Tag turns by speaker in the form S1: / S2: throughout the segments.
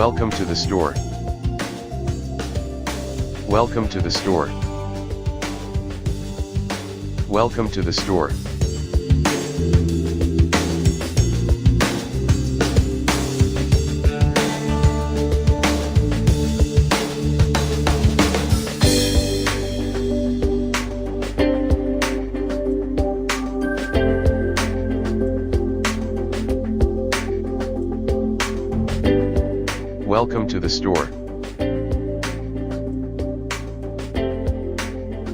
S1: Welcome to the store. Welcome to the store. Welcome to the store. Welcome to the store.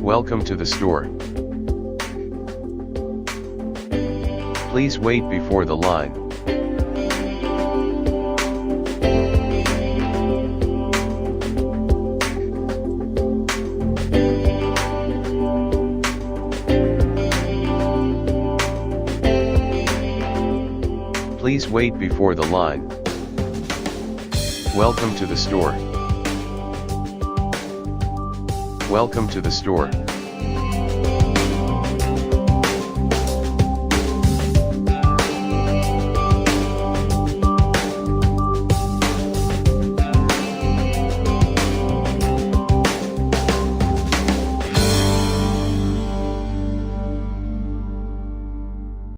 S1: Welcome to the store. Please wait before the line. Please wait before the line. Welcome to the store. Welcome to the store.